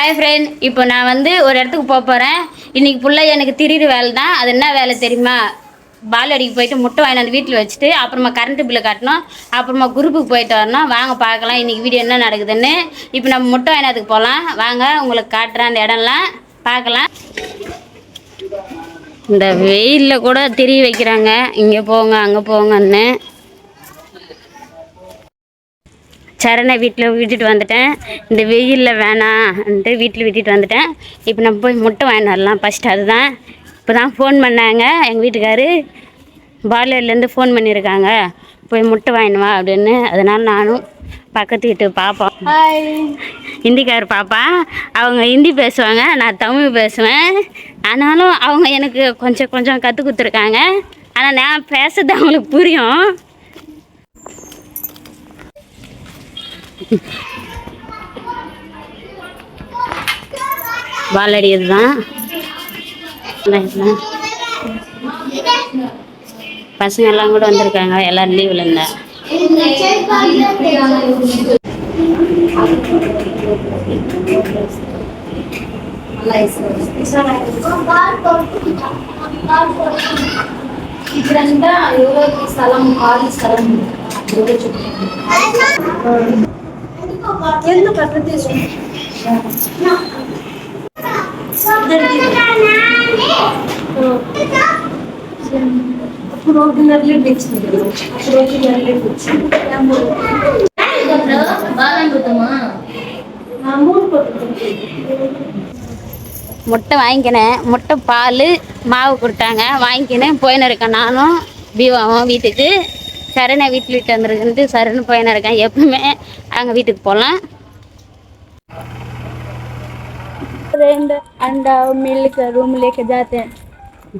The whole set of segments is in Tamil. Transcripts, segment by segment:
ஹாய் ஃப்ரெண்ட், இப்போ நான் வந்து ஒரு இடத்துக்கு போகிறேன். இன்றைக்கி ஃபுல்லாக எனக்கு திடீர் வேலை தான். அது என்ன வேலை தெரியுமா? பால்வாடிக்கு போயிட்டு முட்டை வாங்கிட்டு வீட்டில் வச்சுட்டு அப்புறமா கரண்ட்டு பில்லு கட்டணும். அப்புறமா குரூப்புக்கு போயிட்டு வரணும். வாங்க பார்க்கலாம் இன்றைக்கி வீடியோ என்ன நடக்குதுன்னு. இப்போ நம்ம முட்டை வாங்கினதுக்கு போகலாம். வாங்க உங்களுக்கு காட்டுறேன் அந்த இடம்லாம் பார்க்கலாம். இந்த வெயிலில் கூட தெரிய வைக்கிறாங்க, இங்கே போங்க அங்கே போங்கன்னு. சரணை வீட்டில் விட்டுட்டு வந்துட்டேன். இந்த வெயிலில் வேணான்ட்டு வீட்டில் விட்டுட்டு வந்துட்டேன். இப்போ நம்ம போய் முட்டை வாங்கிட்டு வரலாம். ஃபஸ்ட்டு அதுதான். இப்போ தான் ஃபோன் பண்ணாங்க எங்கள் வீட்டுக்காரு. பாலிலேருந்து ஃபோன் பண்ணியிருக்காங்க, போய் முட்டை வாங்கிட்டு வா அப்படின்னு. அதனால் நானும் பக்கத்து வீட்டு பாப்பா, ஹிந்திக்கார் பாப்பா, அவங்க ஹிந்தி பேசுவாங்க, நான் தமிழ் பேசுவேன். ஆனாலும் அவங்க எனக்கு கொஞ்சம் கொஞ்சம் கற்றுக் கொடுத்துருக்காங்க. ஆனால் நான் பேசுறது அவங்களுக்கு புரியும். பாலடி இதுதான். பசங்க எல்லாம் கூட வந்திருக்காங்க, எல்லாரும் லீவில் இருந்தா. ఇక్కడంతా ఎవరికి స్థలం ఖాళీ స్థలం ఎందుకు అట్లా తీసుకుంటా అప్పుడు ఒకటిన్నర తెచ్చింది. అప్పుడు ఒకటిన్నర తెచ్చింది. முட்டை வாங்கிக்கினேன். முட்டை பால் மாவு கொடுத்தாங்க, வாங்கிக்கினேன். போயின்னு இருக்கேன் நானும் பீவாவும் வீட்டுக்கு. சரணை வீட்டில் விட்டு வந்துருக்குன்ட்டு சரணு போயின்னு இருக்கேன். எப்பவுமே அங்கே வீட்டுக்கு போகலாம்.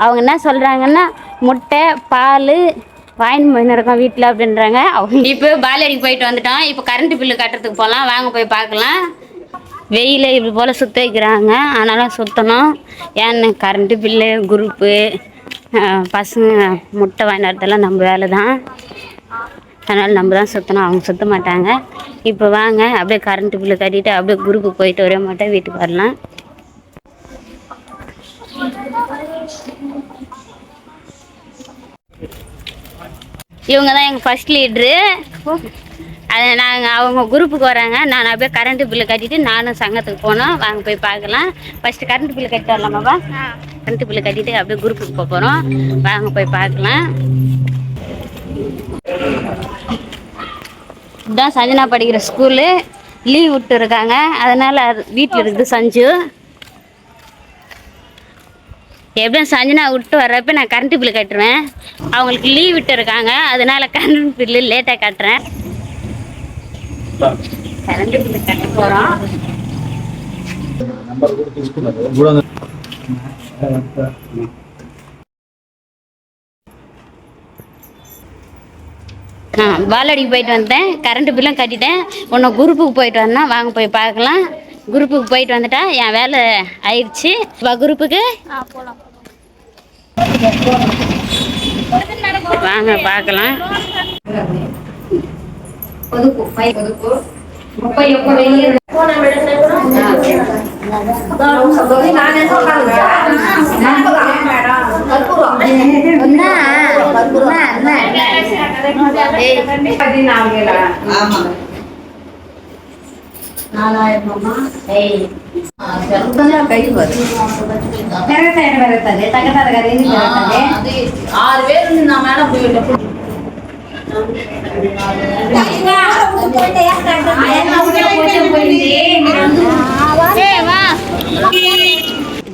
அவங்க என்ன சொல்கிறாங்கன்னா, முட்டை பால் வாங்கின்னு போயின்னு இருக்கோம் வீட்டில் அப்படின்றாங்க. அவங்க இப்போ பாலடிக்கு போயிட்டு வந்துட்டோம். இப்போ கரண்ட்டு பில்லு கட்டுறதுக்கு போகலாம். வாங்க போய் பார்க்கலாம். வெயில் இப்படி போல் சுற்ற வைக்கிறாங்க, அதனால் சுற்றணும். ஏன்னு கரண்ட்டு பில்லு, குரூப்பு, பசங்க முட்டை வாங்கிட்டு வரதெல்லாம் நம்ம வேலை தான். அதனால் நம்ம தான் சுற்றணும், அவங்க சுற்ற மாட்டாங்க. இப்போ வாங்க அப்படியே கரண்ட்டு பில்லு கட்டிட்டு அப்படியே குரூப்புக்கு போயிட்டு ஒரே மாட்டேன் வீட்டுக்கு வரலாம். இவங்க தான் எங்கள் ஃபஸ்ட் லீட்ரு. அதை அவங்க குரூப்புக்கு வராங்க. நான் அப்படியே கரண்ட்டு பில்லு கட்டிட்டு நானும் சங்கத்துக்கு போனோம். வாங்க போய் பார்க்கலாம். ஃபஸ்ட்டு கரண்ட்டு பில்லு கட்டிட்டு வரலாமாப்பா? கரண்ட்டு பில்லு கட்டிட்டு அப்படியே குரூப்புக்கு போக போகிறோம். வாங்க போய் பார்க்கலாம். இதுதான் சஞ்சனா படிக்கிற ஸ்கூலு. லீவ் விட்டு இருக்காங்க, அதனால் வீட்டில் இருக்குது சஞ்சு. எப்படியும் சஞ்சனா விட்டு வர்றப்ப நான் கரண்ட்டு பில்லு கட்டுருவேன். அவங்களுக்கு லீவ் விட்டு இருக்காங்க, அதனால் கரண்ட் பில்லு லேட்டாக கட்டுறேன். கரண்ட் பில்லு கட்ட போகிறோம். பாலடிக்கு போயிட்டு வந்தேன். கரண்ட் பில்லும் கட்டிட்டேன். உன்னை குரூப்புக்கு போயிட்டு வந்தேன். வாங்க போய் பார்க்கலாம். குரூப்புக்கு போயிட்டு வந்துட்டா என் வேலை ஆயிடுச்சு. குரூப்புக்கு வாங்க பார்க்கலாம்.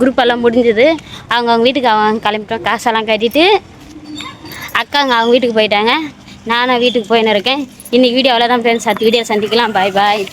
குரூப் எல்லாம் முடிஞ்சது. அவங்க வீட்டுக்கு அவங்க கிளம்பிட்டோம். காசெல்லாம் கட்டிட்டு அக்காங்க அவங்க வீட்டுக்கு போயிட்டாங்க. நானும் வீட்டுக்கு போயின்னு இருக்கேன். இன்றைக்கி வீடியோ அவ்வளோதான் ஃப்ரெண்ட்ஸ். அடுத்த வீடியோ சந்திக்கலாம். பாய் பாய்.